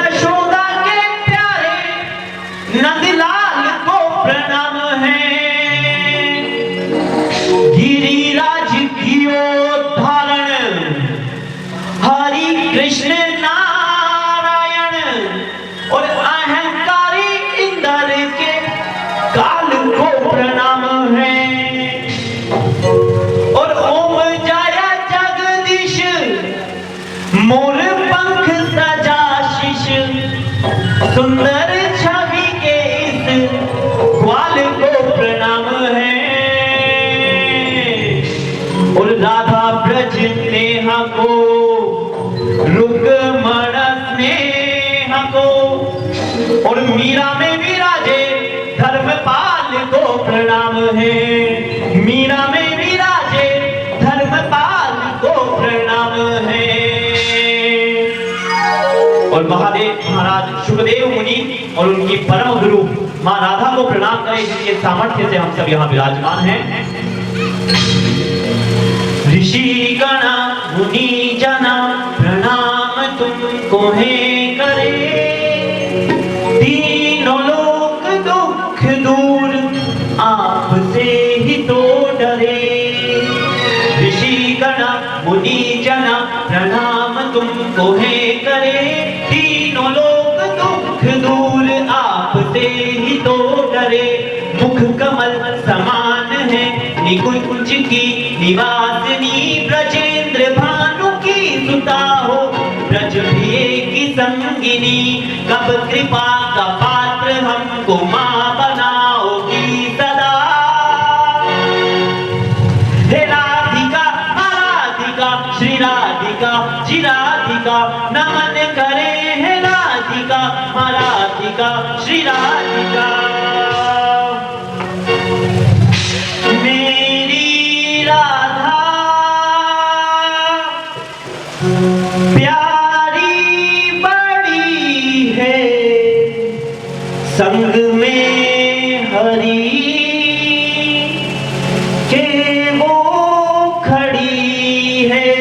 यशोदा के प्यारे नंदलाल को प्रणाम है। गिरिराज कियो धारण हरि कृष्ण नारायण और अहंकारी इंद्र के काल को प्रणाम है। और ओम जय जगदीश मोर पंख सजा शिष सुंदर छवि के इस ग्वाल को प्रणाम है। और राधा ब्रज नेहा को रुक्मण स्नेह को और मीरा में विराजे धर्मपाल को प्रणाम है। मीरा में विराजे धर्मपाल को प्रणाम है। और महादेव महाराज सुखदेव मुनि और उनकी परम गुरु मां राधा को प्रणाम करें, जिसके सामर्थ्य से हम सब यहाँ विराजमान हैं। ऋषि गणा मुनि जना प्रणाम तुमको है करे, तीनों लोक दुख दूर आपसे ही तो डरे। ऋषि गणा मुनि जना प्रणाम तुमको है करे, तीनों लोक दुख दूर आपसे ही तो डरे। मुख कमल समान है निकुंज की निवासिनी, ब्रजेंद्र भानु की सुता हो ब्रज प्रिय की संगिनी। कब कृपा का पात्र हमको मां बनाओगी सदा। हे राधिका राधिका श्री राधिका जी राधिका नमन करे। हे राधिका राधिका श्री राधिका मेरी राधा प्यारी बड़ी है, संग में हरि के वो खड़ी है।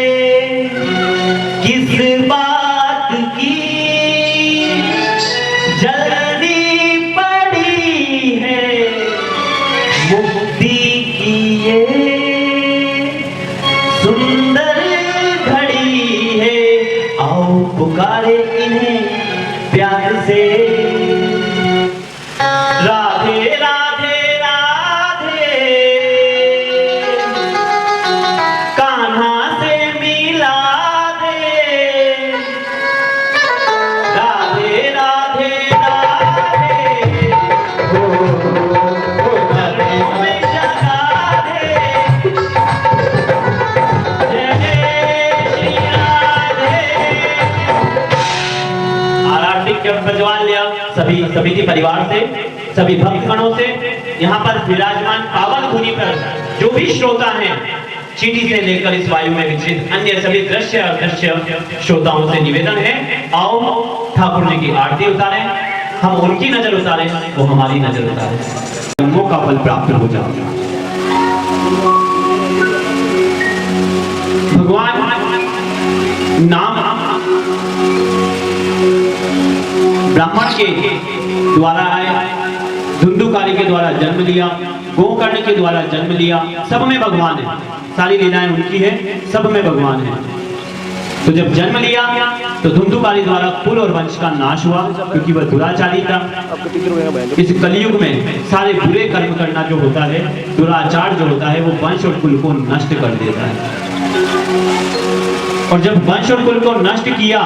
किस बात की जल्दी पड़ी है, मुक्ति की ये सुंदर घड़ी है। आओ पुकारे इन्हें प्यार से, राधे राधे राधे कान्हा से मिला दे। राधे राधे राधे हो धरती में जगा दे। जय श्री राधे। आरती के प्रज्वल लिया सभी समिति परिवार से, सभी भक्तगणों से, यहाँ पर विराजमान पावन भूमि पर जो भी श्रोता हैं, चीटी से लेकर इस वायु में विकसित अन्य सभी दृश्य और दृश्य श्रोताओं से निवेदन है, आओ ठाकुर जी की आरती उतारें। हम उनकी नजर उतारें, वो हमारी नजर उतारें, जन्मों का फल प्राप्त हो जाए। भगवान नाम ब्राह्मण के द्वारा आए, धुंधुकारी के द्वारा जन्म लिया, गोकर्ण के द्वारा जन्म लिया, सब में भगवान है। सारी लीलाएं उनकी है, सब में भगवान है। तो जब जन्म लिया तो धुंधुकारी द्वारा कुल और वंश का नाश हुआ, क्योंकि वह दुराचारी था। इस कलयुग में सारे बुरे कर्म करना जो होता है, दुराचार जो होता है, वो वंश और कुल को नष्ट कर देता है। और जब वंश और कुल को नष्ट किया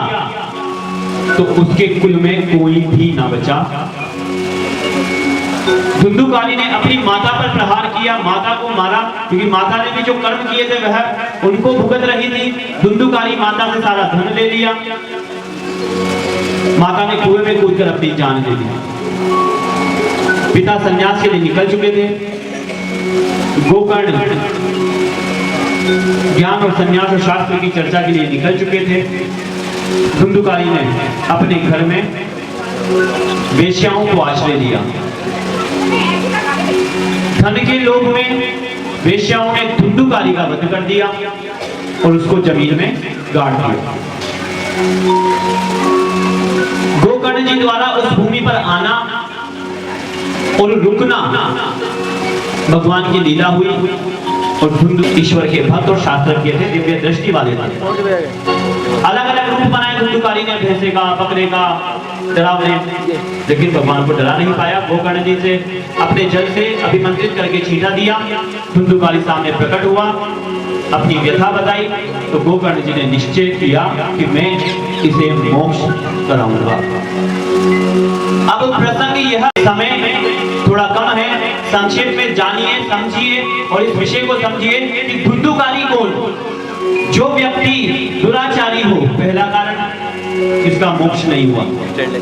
तो उसके कुल में कोई भी ना बचा। धुंधुकारी ने अपनी माता पर प्रहार किया, माता को मारा, क्योंकि माता ने भी जो कर्म किए थे वह उनको भुगत रही थी। धुंधुकारी माता से सारा धन ले लिया, माता ने कुएं में कूदकर अपनी जान दे दी। पिता संन्यास के लिए निकल चुके थे। गोकर्ण ज्ञान और संन्यास और शास्त्र की चर्चा के लिए निकल चुके थे। धुंधुकारी ने अपने घर में वेश्याओं को आश्रय दिया। धन के लोभ में वेश्याओं ने धुंधुकारी का वध कर दिया और उसको जमीन में गाड़ दिया। जी द्वारा उस भूमि पर आना और रुकना भगवान की लीला हुई। और धुंधु ईश्वर के भक्त और शास्त्रज्ञ थे, दिव्य दृष्टि वाले थे। अलग अलग रूप बनाए धुंधुकारी ने, भैंसे का, बकरे का, डरावने, लेकिन भगवान को डरा नहीं पाया। गोकर्ण जी से अपने जल से अभिमंत्रित करके छींटा दिया, धुंधुकारी सामने प्रकट हुआ, अपनी व्यथा बताई। तो गोकर्ण जी ने निश्चय किया कि मैं इसे मोक्ष कराऊंगा। अब प्रसंग यह समय थोड़ा कम है, संक्षेप में जानिए, समझिए और इस विषय को समझिए कि धुंधुकारी कौन? जो व्यक्ति दुराचारी हो, पहला कारण इसका मोक्ष नहीं हुआ।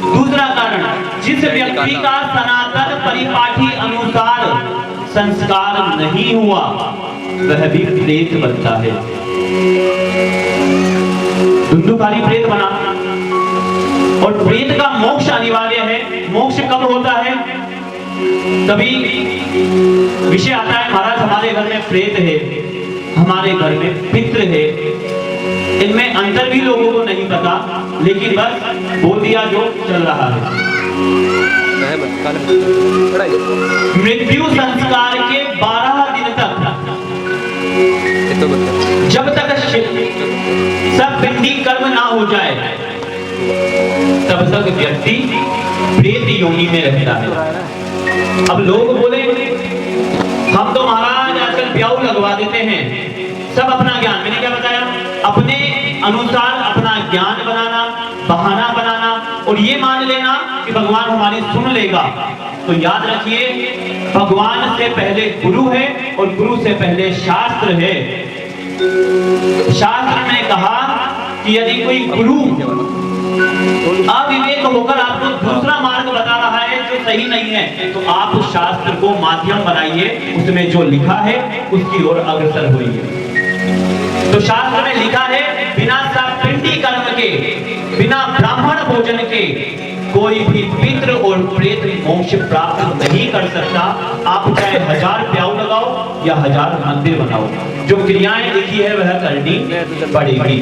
दूसरा कारण, जिस व्यक्ति का सनातन परिपाठी अनुसार संस्कार नहीं हुआ वह भी प्रेत बनता है। धुंधुकारी प्रेत बना और प्रेत का मोक्ष अनिवार्य है। मोक्ष कब होता है? कभी विषय आता है, महाराज हमारे घर में प्रेत है, हमारे घर में पितृ है, इनमें अंतर भी लोगों को नहीं पता, लेकिन बस बोल दिया जो चल रहा है। मृत्यु संस्कार के 12 दिन तक, जब तक सब पिंडी कर्म ना हो जाए तब तक व्यक्ति प्रेत योनि में रहता है। अब लोग बोले हम तो महाराज आजकल ब्याह लगवा देते हैं, सब अपना ज्ञान, मैंने क्या बताया, अपने अनुसार अपना ज्ञान बनाना, बहाना बनाना और ये मान लेना कि भगवान हमारी सुन लेगा। तो याद रखिए, भगवान से पहले गुरु है और गुरु से पहले शास्त्र है। शास्त्र ने कहा कि यदि कोई गुरु अविवेक होकर आपको दूसरा मार्ग बता रहा है जो सही नहीं है, तो आप शास्त्र को माध्यम बनाइए, उसमें जो लिखा है उसकी ओर अग्रसर होइए। तो शास्त्र में लिखा है, बिना पिंडी कर्म के, बिना ब्राह्मण भोजन के कोई भी पितृ और प्रेत मोक्ष प्राप्त नहीं कर सकता। आप चाहे 1000 प्याऊ लगाओ या 1000 मंदिर बनाओ, जो क्रियाएं लिखी है वह करनी पड़ेगी।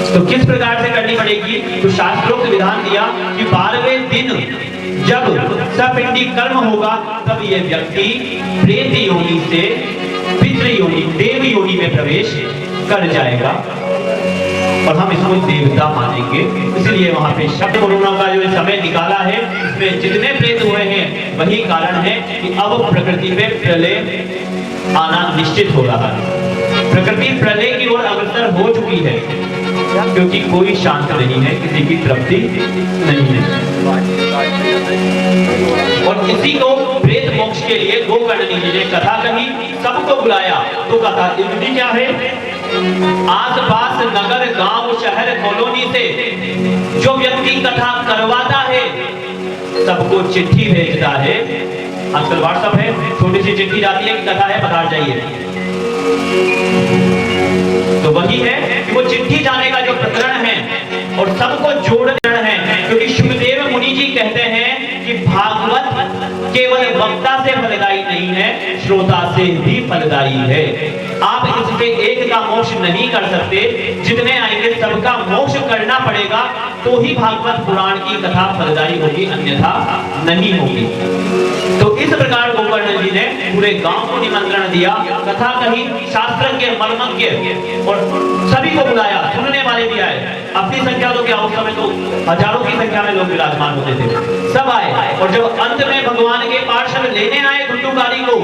तो किस प्रकार से करनी पड़ेगी? तो शास्त्रोक्त विधान दिया कि 12वें दिन जब सपिंडी कर्म होगा तब यह व्यक्ति प्रेत योनि से पितृ योनि, देव योनि में प्रवेश कर जाएगा और हम इसको देवता मानेंगे। इसलिए वहां पे शब्द कोरोना का जो समय निकाला है, इसमें जितने प्रेत हुए हैं वही कारण है कि अब प्रकृति में प्रलय आना निश्चित हो रहा है। प्रकृति प्रलय की ओर अग्रसर हो चुकी है, क्योंकि कोई शांत नहीं है, किसी की तृप्ति नहीं है। और इसी को प्रेत मोक्ष के लिए गोकर्ण जी ने कथा कही, सबको बुलाया। तो कथा इतनी क्या है, आसपास नगर, गांव, शहर, कॉलोनी से जो व्यक्ति कथा करवाता है सबको चिट्ठी भेजता है। आजकल व्हाट्सएप है, छोटी सी चिट्ठी जाती है कि कथा है, पधार जाइए। तो वही है कि वो चिट्ठी जाने का जो प्रकरण है और सबको जोड़ना है, क्योंकि शुभदेव मुनि जी कहते हैं कि भागवत केवल वक्ता से फलदायी नहीं है, श्रोता से भी फलदायी है। आप इससे एक का मोक्ष नहीं कर सकते, जितने आएंगे सबका मोक्ष करना पड़ेगा, तो ही भागवत पुराण की कथा फलदायी होगी, अन्यथा नहीं होगी। तो इस प्रकार गोकर्ण जी ने पूरे गांव को निमंत्रण दिया, कथा कही, शास्त्रज्ञ, मर्मज्ञ और सभी को बुलाया, सुनने वाले भी आए। अपनी संख्या तो क्या, उस समय तो हजारों की संख्या में लोग विराजमान होते थे, सब आए। और जब अंत में भगवान के पार्षद लेने आए धुंधुकारी को,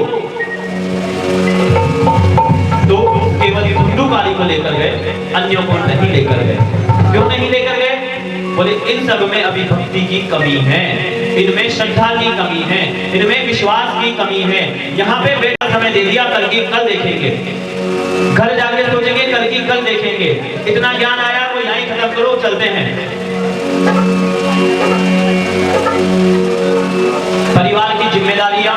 तो केवल धुंधुकारी को लेकर गए, अन्यों को नहीं लेकर गए। क्यों नहीं लेकर गए? बोले इन सब में अभी भक्ति की कमी है, इनमें श्रद्धा की कमी है, इनमें विश्वास की कमी है। यहाँ पे बेटा समय दे दिया, कल की कल देखेंगे, घर जाके सोचेंगे कल की कल देखेंगे। इतना ज्ञान आया, वो यहीं खत्म करो, चलते हैं। परिवार की जिम्मेदारियां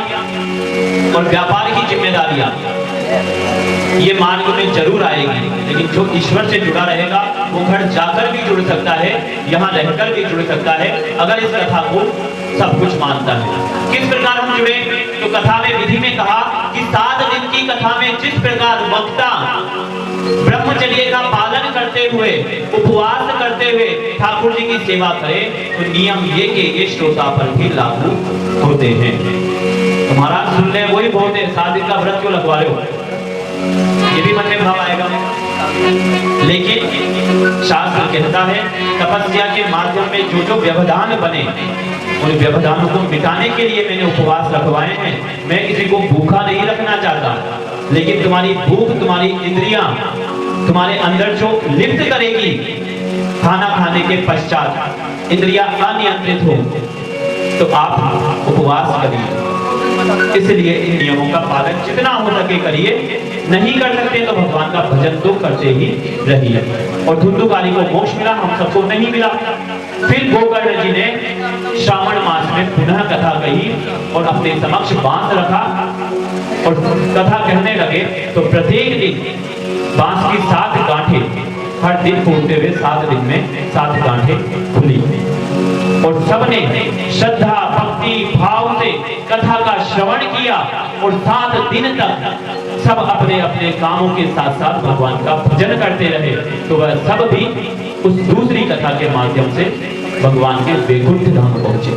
और व्यापार की जिम्मेदारियां ये मार्ग में जरूर आएगी, लेकिन जो ईश्वर से जुड़ा रहेगा वो घर जाकर भी जुड़ सकता है, यहाँ रहकर भी जुड़ सकता है, अगर इस कथा को सब कुछ मानता है। किस प्रकार हम जुड़े? तो कथा में विधि में कहा कि 7 दिन की कथा में जिस प्रकार वक्ता ब्रह्मचर्य का पालन करते हुए, उपवास करते हुए ठाकुर जी की सेवा करें तो नियम ये कि ये श्रोता पर भी लागू होते हैं। तुम्हारा सुन ले वही बोलते 7 दिन का व्रत क्यों लगवा रहे हो, ये भी मन में भाव आएगा। लेकिन शास्त्र कहता है तपस्या के माध्यम में जो जो व्यवधान बने उन व्यवधानों को मिटाने के लिए मैंने उपवास रखवाए हैं। मैं किसी को भूखा नहीं रखना चाहता, लेकिन तुम्हारी भूख, तुम्हारी इंद्रियां तुम्हारे अंदर जो लिप्त करेगी खाना खाने के पश्चात, इंद्रियां अनियंत्रित हो तो आप उपवास करिए। इसलिए इन नियमों का पालन जितना हो सके करिए, नहीं कर सकते तो भगवान का भजन तो करते ही रहिए। और धुंधुकारी को मोक्ष मिला, हम सबको नहीं मिला। फिर गोकर्ण जी ने श्रावण मास में पुनः कथा कही और अपने समक्ष बांस रखा और कथा कहने लगे तो प्रत्येक दिन बांस की 7 गांठें हर दिन फूटते हुए 7 दिन में 7 गांठें खुली और सबने श्रद्धा भक्ति भाव से कथा का श्रवण किया और 7 दिन तक सब अपने अपने कामों के साथ साथ भगवान का भजन करते रहे। तो वह सब भी उस दूसरी कथा के माध्यम से भगवान के वैकुंठ धाम पहुंचे।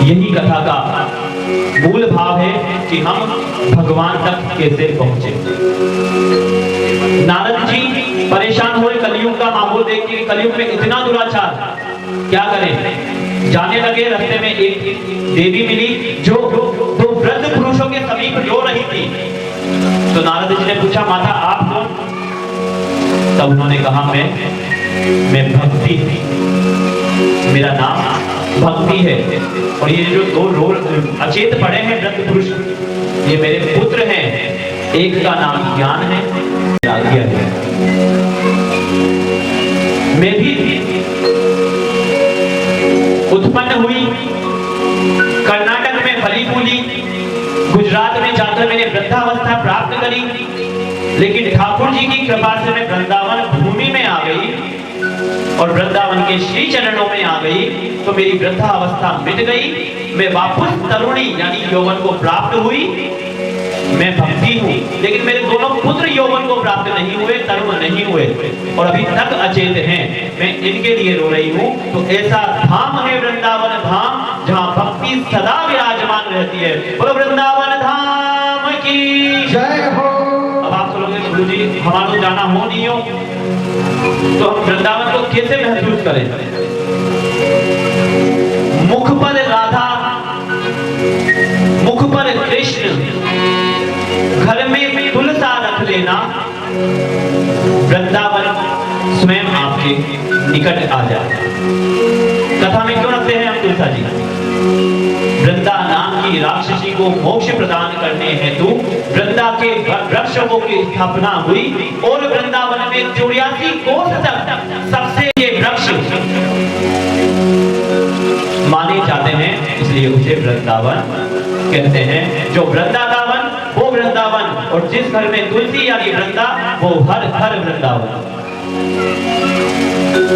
यही कथा का मूल भाव है कि हम भगवान तक कैसे पहुंचे। नारद जी परेशान हुए कलयुग का माहौल देख के, कलयुग में इतना दुराचार, क्या करें। जाने लगे, रास्ते में एक देवी मिली जो 2 वृद्ध पुरुषों के समीप रो रही थी। तो नारद जी ने पूछा, माता आप कौन? तब उन्होंने कहा, मैं भक्ति, मेरा नाम भक्ति है और ये जो 2 अचेत पड़े हैं वृद्ध पुरुष, ये मेरे पुत्र हैं। एक का नाम ज्ञान है, आज्ञा है। मैं भी उत्पन्न हुई, कर्नाटक में फली फूली, गुजरात में जाकर मैंने वृद्धावस्था प्राप्त करी, लेकिन ठाकुर जी की कृपा से मैं वृंदावन भूमि में आ गई और वृंदावन के श्री चरणों में आ गई तो मेरी वृद्धावस्था मिट गई। मैं वापस तरुणी यानी यौवन को प्राप्त हुई। मैं भक्ति हूँ, लेकिन मेरे दोनों पुत्र यौवन को प्राप्त नहीं हुए, तरुण नहीं हुए और अभी तक अचेत हैं। मैं इनके लिए रो रही हूँ। तो ऐसा धाम है वृंदावन धाम जहाँ भक्ति सदा विराजमान रहती है। बोलो वृंदावन धाम की जय हो। अब आप बोलोगे गुरु जी हमारा जाना हो नहीं हो तो हम वृंदावन को कैसे महसूस करें। मुख पर राधा, मुख पर कृष्ण, घर में तुलसा रख लेना, वृंदावन स्वयं आपके निकट आ जाए। कथा में क्यों रखते हैं हम तुलसा जी? वृंदा नाम की राक्षसी को मोक्ष प्रदान करने हेतु वृंदा के वृक्षों की स्थापना हुई और वृंदावन में 84 कोस तक सबसे ये वृक्ष माने जाते हैं, इसलिए उसे वृंदावन कहते हैं। जो वृंदावन वो वृंदावन और जिस घर में तुलसी यानी वृंदा वो हर घर वृंदावन।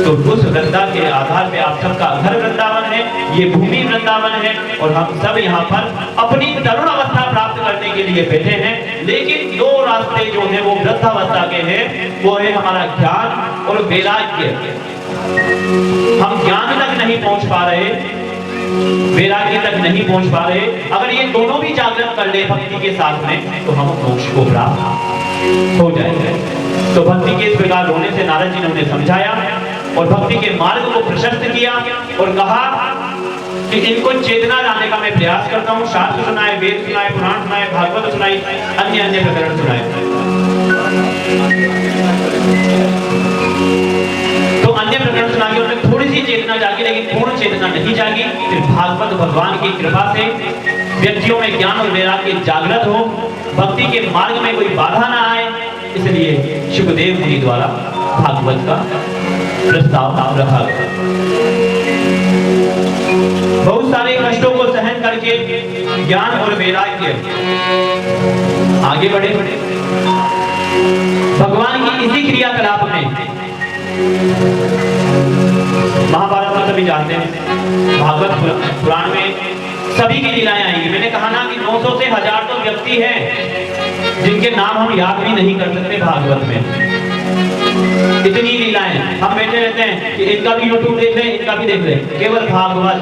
तो उस वृंदा के आधार पे आप सबका घर वृंदावन है, ये भूमि वृंदावन है और हम सब यहाँ पर अपनी तरुण अवस्था प्राप्त करने के लिए बैठे हैं। लेकिन 2 रास्ते जो है वो वृद्धावस्था के हैं, वो है हमारा ज्ञान और वैराग्य। हम ज्ञान तक नहीं पहुंच पा रहे, वैराग्य तक नहीं पहुंच पा रहे। अगर ये दोनों भी जागृत कर ले भक्ति के साथ में तो हम मोक्ष को प्राप्त हो जाएंगे। तो भक्ति के इस प्रकार होने से नारद जी ने उन्हें समझाया और भक्ति के मार्ग को प्रशस्त किया और कहा कि इनको चेतना लाने का मैं प्रयास करता हूँ। शास्त्र सुनाए, वेद सुनाए, पुराण सुनाए, भागवत सुनाई, अन्य अन्य प्रकरण सुनाए। तो अन्य प्रकरण सुना के उनमें थोड़ी सी चेतना जागी, लेकिन पूर्ण चेतना नहीं जागी। फिर भागवत भगवान की कृपा से व्यक्तियों में ज्ञान और वैराग्य जागृत हो, भक्ति के मार्ग में कोई बाधा ना आए, इसलिए शुकदेव जी द्वारा भागवत का प्रस्ताव रखा गया। बहुत सारे कष्टों को सहन करके ज्ञान और वैराग्य आगे बढ़े। भगवान की इसी क्रियाकलाप में महाभारत में सभी जानते हैं, भागवत पुराण में सभी की लीलाएं आएंगी। मैंने कहा ना कि 900 से 1000 तो व्यक्ति हैं जिनके नाम हम याद भी नहीं कर सकते भागवत में। इतनी लीलाएं हम बैठे रहते हैं कि इनका भी यूट्यूब देख लें, इनका भी देख लें, केवल भागवत।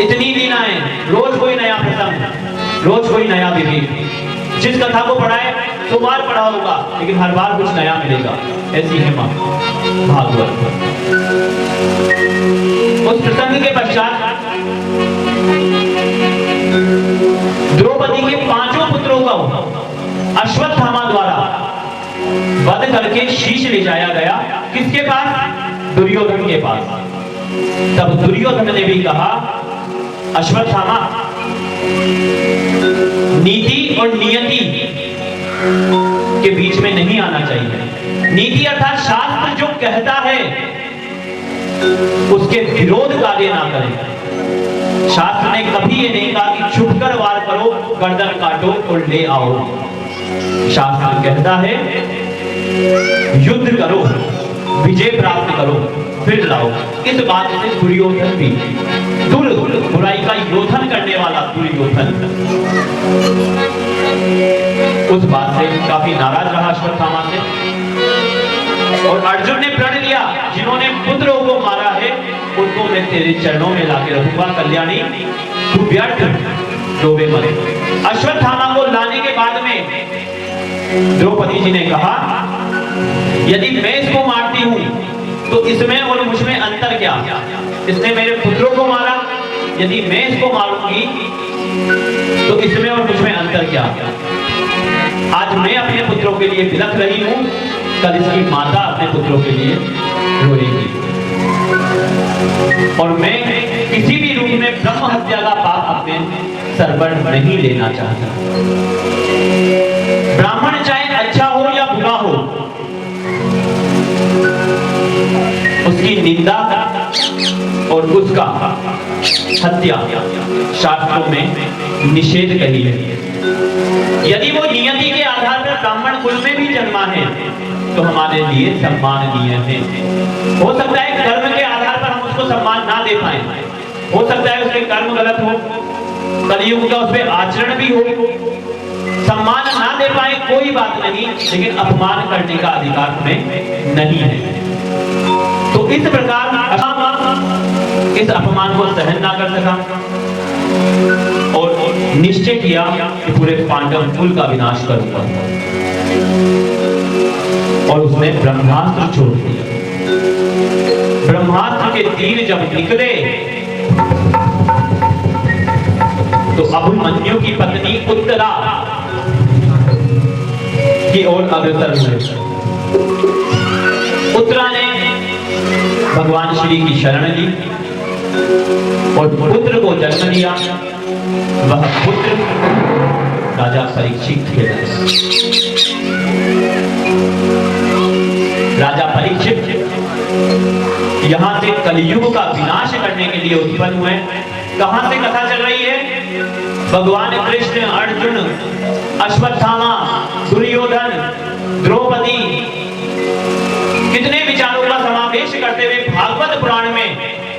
इतनी लीलाएं, रोज कोई नया प्रसंग, रोज कोई नया विधि। जिस कथा को पढ़ाए 100 बार पढ़ा होगा, लेकिन हर बार कुछ नया मिलेगा। ऐसी है मां भागवत। उस प्रसंग के पश्चात द्रौपदी के 5 पुत्रों को अश्वत्थामा द्वारा वध करके शीश ले जाया गया। किसके पास? दुर्योधन के पास। तब दुर्योधन ने भी कहा, अश्वत्थामा, नीति और नियति के बीच में नहीं आना चाहिए। नीति अर्थात शास्त्र जो कहता है उसके विरोध कार्य ना करें। शास्त्र ने कभी ये नहीं कहा कि छुपकर वार करो, गर्दन काटो और ले आओ। शास्त्र कहता है युद्ध करो, विजय प्राप्त करो, फिर लाओ। इस बात से दुर्योधन भी, बुराई का योधन करने वाला दुर्योधन, उस बात से काफी नाराज रहा अश्वत्थामा से। और अर्जुन ने प्रण लिया, जिन्होंने पुत्रों को मारा है उनको मैं तेरे चरणों में लाके रखूंगा। कल्याणी, तू व्यर्थ डूबे मरे। अश्वत्थामा को लाने के बाद में द्रौपदी जी ने कहा, यदि मैं इसको मारती हूं तो इसमें और मुझमें अंतर क्या? इसने मेरे पुत्रों को मारा, यदि मैं इसको मारूंगी तो इसमें और मुझमें अंतर क्या? आज मैं अपने पुत्रों के लिए बिलख रही हूं, कल इसकी माता अपने पुत्रों के लिए रोएगी। और मैं किसी भी रूप में ब्रह्म हत्या का पाप अपने सर पर नहीं लेना चाहता। ब्राह्मण चाहे अच्छा हो या बुरा हो, उसकी निंदा और उसका हत्या शास्त्रों में निषेध कही है। यदि वो नियति के आधार पर ब्राह्मण कुल में भी जन्मा है तो हमारे लिए सम्माननीय है। हो सकता है कर्म के आधार पर हम उसको सम्मान ना दे पाए, हो सकता है उसके कर्म गलत हो, कलयुग का उसमें आचरण भी हो, सम्मान ना दे पाए कोई बात नहीं, लेकिन अपमान करने का अधिकार हमें नहीं है। तो इस प्रकार इस अपमान को सहन ना कर सका और निश्चय किया कि पूरे पांडव कुल का विनाश करूंगा। और उसने ब्रह्मास्त्र छोड़ दिया। ब्रह्मास्त्र के तीर जब निकले तो अभिमन्यु की पत्नी उत्तरा की ओर अग्रसर हुए। उत्तरा ने भगवान श्री की शरण ली और पुत्र को जन्म दिया। वह पुत्र राजा परीक्षित थे। राजा परीक्षित यहां से कलयुग का विनाश करने के लिए उत्पन्न हुए। कहां से कथा चल रही है? भगवान कृष्ण, अर्जुन, अश्वत्थामा, दुर्योधन, द्रौपदी, कितने विचारों का समावेश करते हुए भागवत पुराण में।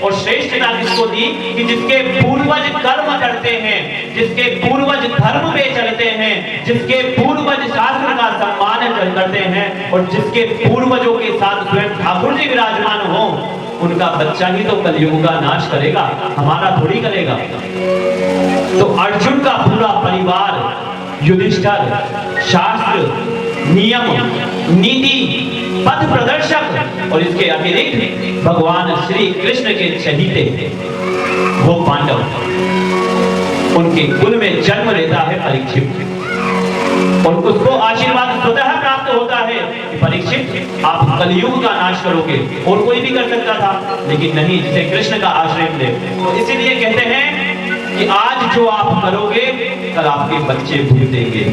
और श्रेष्ठता किसको दी? कि जिसके पूर्वज कर्म करते हैं, जिसके पूर्वज धर्म पे चलते हैं, जिसके पूर्वज शास्त्र का सम्मान करते हैं और जिसके पूर्वजों के साथ स्वयं ठाकुर जी विराजमान हो, उनका बच्चा ही तो कलयुग का नाश करेगा, हमारा थोड़ी करेगा। तो अर्जुन का पूरा परिवार, युधिष्ठिर, शास्त्र, नियम, नीति, पथ प्रदर्शक और इसके अतिरिक्त भगवान श्री कृष्ण के चहीते वो पांडव, उनके कुल में जन्म लेता है परीक्षित और उसको आशीर्वाद स्वतः प्राप्त होता है कि परीक्षित आप कलयुग का नाश करोगे। और कोई भी कर सकता था, लेकिन नहीं, जिसे कृष्ण का आश्रय ले। तो इसीलिए कहते हैं कि आज जो आप करोगे कल आपके बच्चे भुगतेंगे,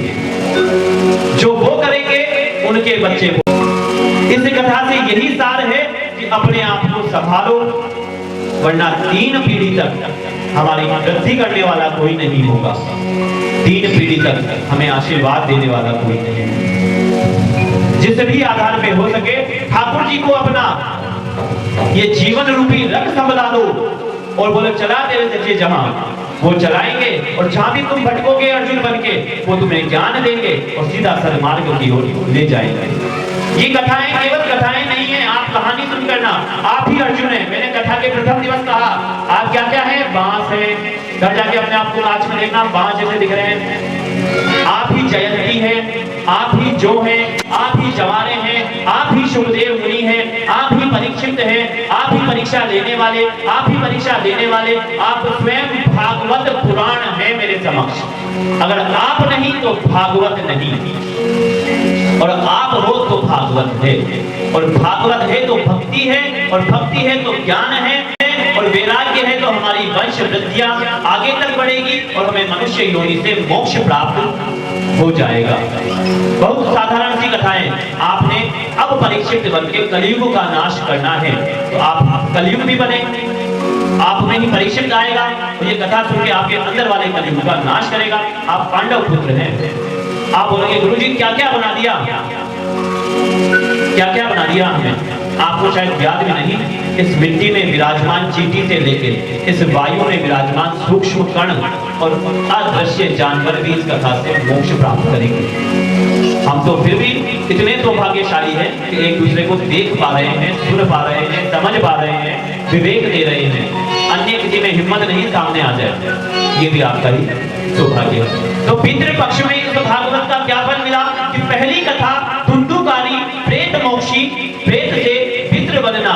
जो वो करेंगे उनके बच्चे। इस कथा से यही सार है कि अपने आप को संभालो, वरना 3 पीढ़ी तक हमारी वृद्धि करने वाला कोई नहीं होगा। 3 पीढ़ी तक हमें आशीर्वाद देने वाला कोई नहीं। जिस भी आधार पे हो सके ठाकुर जी को अपना ये जीवन रूपी रथ संभला दो और बोले चला तेरे सच्चे जहां। वो चलाएंगे और जहां भी तुम भटकोगे अर्जुन बन के वो तुम्हें ज्ञान देंगे और सीधा सन्मार्ग की ओर ले जाएंगे। ये कथाएं केवल कथाएं नहीं है, आप कहानी सुन करना, आप ही अर्जुन है। मैंने कथा के प्रथम दिवस कहा आप क्या क्या है, बांस है, घर जाके अपने आप को कांच में देखना, बांस जैसे दिख रहे हैं। आप ही जयंती है, आप ही जो है, आप ही जवारे हैं, आप ही सुखदेव मुनि हैं, आप ही परीक्षित हैं, आप ही परीक्षा लेने वाले, आप ही परीक्षा देने वाले, आप स्वयं भागवत पुराण है मेरे समक्ष। अगर आप नहीं तो भागवत नहीं, और आप हो तो भागवत है, और भागवत है तो भक्ति है, और भक्ति है तो ज्ञान है, और वैराग्य है तो हमारी वंश वृद्धियां आगे तक बढ़ेगी और हमें मनुष्य योनि से मोक्ष प्राप्त हो जाएगा। बहुत साधारण सी कथाएं। आपने अब परीक्षित बन के कलयुग का नाश करना है तो आप कलयुग भी बने, आप में ही परीक्षित आएगा तो ये कथा सुन के आपके अंदर वाले कलयुग का नाश करेगा। आप पांडव पुत्र हैं। आप बोलेंगे गुरुजी क्या क्या बना दिया, क्या क्या बना दिया हमें, आपको शायद याद भी नहीं। इस मिट्टी में विराजमान चींटी से लेकर इस वायु में विराजमान सूक्ष्म कण और अदृश्य जानवर भी इस कथा से मोक्ष प्राप्त करेंगे। हम तो फिर भी इतने सौभाग्यशाली हैं कि एक दूसरे को देख पा रहे हैं, सुन पा रहे हैं, समझ पा रहे हैं, विवेक दे रहे हैं। अन्य किसी में हिम्मत नहीं सामने आ जाए, ये भी आपका ही सौभाग्य है। तो पितृ पक्ष में इस भागवत का क्या फल मिला कि पहली कथा धुंधुकारी प्रेत मोक्षी, प्रेत से पितृ बनना।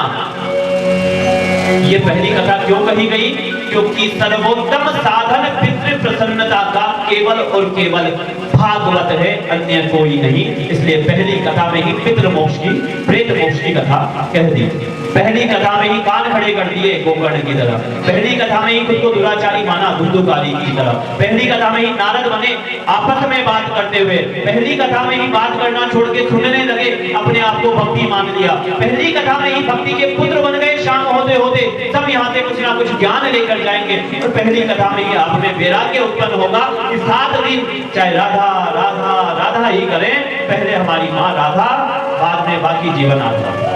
ये पहली कथा क्यों कही गई? क्योंकि सर्वोत्तम साधन पितृ प्रसन्नता का केवल और केवल भागवत है, अन्य कोई नहीं। इसलिए पहली कथा में ही पितृ मोक्ष की, प्रेत मोक्ष की कथा कह दी। पहली कथा में ही कान खड़े कर दिए गोकर्ण की तरह, पहली कथा में ही खुद को दुराचारी माना धुंधुकारी की तरह, पहली कथा में ही नारद बने आपस में बात करते हुए, पहली कथा में ही बात करना छोड़ के सुनने लगे, अपने आप को भक्ति मान लिया, पहली कथा में ही भक्ति के पुत्र बन गए। शाम होते होते सब यहाँ से कुछ ना कुछ ज्ञान लेकर जाएंगे और पहली कथा में ही आप में वैराग्य उत्पन्न होगा कि 7 दिन चाहे राधा राधा राधा ही करें, पहले हमारी माँ राधा, बाद में बाकी जीवन आधा।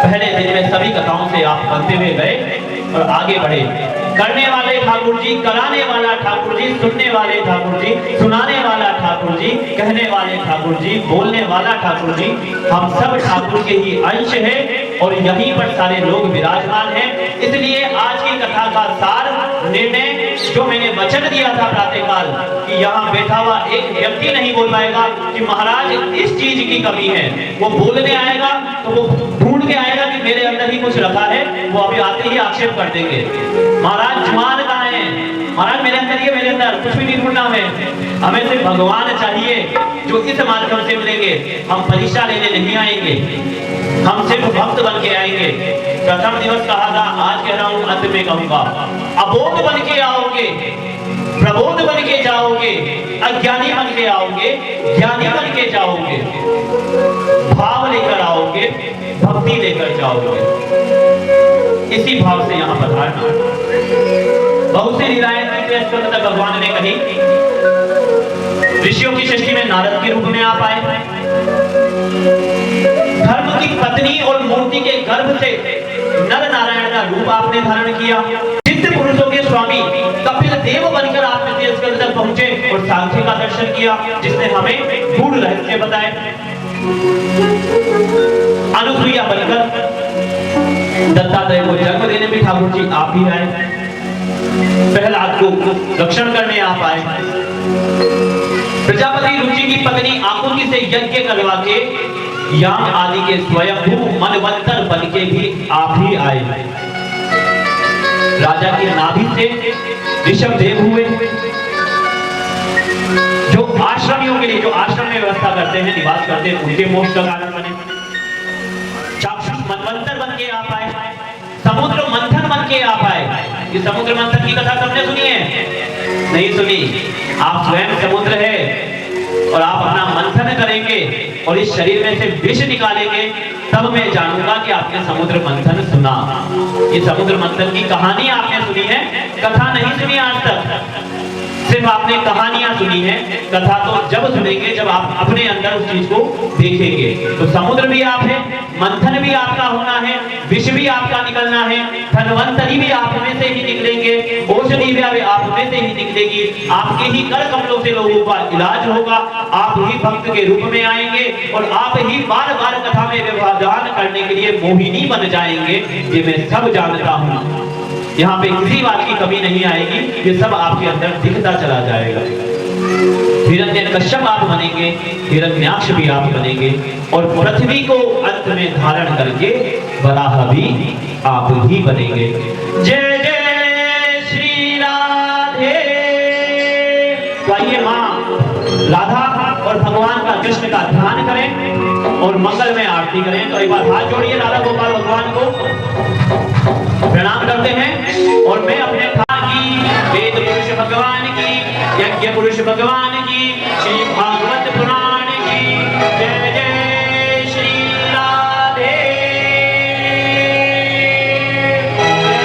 पहले दिन में सभी कथाओं से आप बनते हुए गए और आगे बढ़े। करने वाले ठाकुर जी, कराने वाला ठाकुर जी, सुनने वाले ठाकुर जी, सुनाने वाला ठाकुर जी, कहने वाले ठाकुर जी, बोलने वाला ठाकुर जी, हम सब ठाकुर के ही अंश हैं और यहीं पर सारे लोग विराजमान हैं। इसलिए आज की कथा का सार निर्णय जो मैंने वचन दिया था प्रातःकाल कि यहाँ बैठा हुआ एक व्यक्ति नहीं बोल पाएगा कि महाराज इस चीज की कमी है, वो बोलने आएगा तो वो ढूंढ के आएगा कि मेरे अंदर ही कुछ रखा है, वो अभी आते ही आक्षेप कर देंगे। महाराज जुबान कहाँ है, महाराज मेरे अंदर ये, मेरे अंदर कुछ भी नहीं ढूंढना हमें सिर्फ भगवान चाहिए जो इस माध्यम से मिलेंगे। हम परीक्षा लेने नहीं आएंगे, हम सिर्फ भक्त बन के आएंगे। प्रथम दिवस कहा था, आज कह रहा हूं, अंत में कहूंगा, अबोध बन के आओगे, प्रबोध बन के जाओगे, अज्ञानी बन के आओगे, ज्ञानी बन के जाओगे, भाव लेकर आओगे, भक्ति लेकर जाओगे। इसी भाव से यहाँ पधारना। बहुत सी लीलाएं भगवान ने कही। ऋषियों की सृष्टि में नारद के रूप में आप आए, धर्म की पत्नी और मूर्ति के गर्भ से नर नारायण का रूप आपने धारण किया, सिद्ध पुरुषों के स्वामी कपिल देव बनकर आप इस स्कंद तक पहुंचे और सांख्य का दर्शन किया जिसने हमें गूढ़ रहस्य बताए। अनुसुईया बनकर दत्तात्रेय को जन्म देने में ठाकुर जी आप ही आए, प्रहलाद को रक्षण करने आप आए, प्रजापति रुचि की पत्नी आकुति से यज्ञ करवा के याम आदि के स्वयंभू मनवंतर बन के भी आप ही आए, राजा की नाभि से ऋषभ देव हुए, जो आश्रमियों के लिए, जो आश्रम में व्यवस्था करते हैं, निवास करते हैं, उनके मोक्ष का कारण बने, चाक्षुष मनवंतर बन के आप आए, समुद्र मंथन बन के आप आए। ये समुद्र मंथन की कथा सबने सुनी है? नहीं सुनी? आप स्वयं समुद्र है और आप अपना मंथन करेंगे और इस शरीर में से विष निकालेंगे, तब मैं जानूंगा कि आपने समुद्र मंथन सुना। ये समुद्र मंथन की कहानी आपने सुनी है, कथा नहीं सुनी आज तक। सिर्फ आपने कहानियां सुनी है, कथा तो जब सुनेंगे जब आप अपने अंदर उस चीज को देखेंगे। तो समुद्र भी आप है, मंथन भी आपका होना है, विष भी आपका निकलना है, धनवंतरी भी आप में से ही निकलेंगे, औषधि भी आप में से ही निकलेगी, आपके ही कर कमलों से लोगों का इलाज होगा, आप ही भक्त के रूप में आएंगे और आप ही बार बार कथा में व्यवधान करने के लिए मोहिनी बन जाएंगे। ये मैं सब जानता हूँ, यहाँ पे किसी बात की कमी नहीं आएगी, ये सब आपके अंदर दिखता चला जाएगा। हिरण्यकश्यप आप बनेंगे, हिरण्याक्ष भी आप बनेंगे और पृथ्वी को अंत में धारण करके वराह भी आप ही बनेंगे। जय जय श्री राधे। तो आइए माँ राधा और भगवान का कृष्ण का ध्यान करें और मंगल में आरती करें। तो एक बार हाथ जोड़िए राधा गोपाल भगवान को प्रणाम करते हैं और मैं अपने की वेद पुरुष भगवान की, यज्ञ पुरुष भगवान की, श्री भागवत पुराण की जय जय श्री राधे।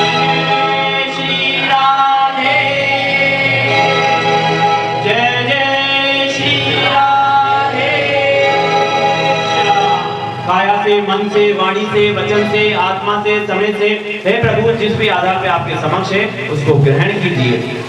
जय श्री राधे, जय जय श्री राधे। काया से, मन से, वाणी से, वचन से, आत्मा से, समय से, हे प्रभु जिस भी आधार पे आपके समक्ष है उसको ग्रहण कीजिए।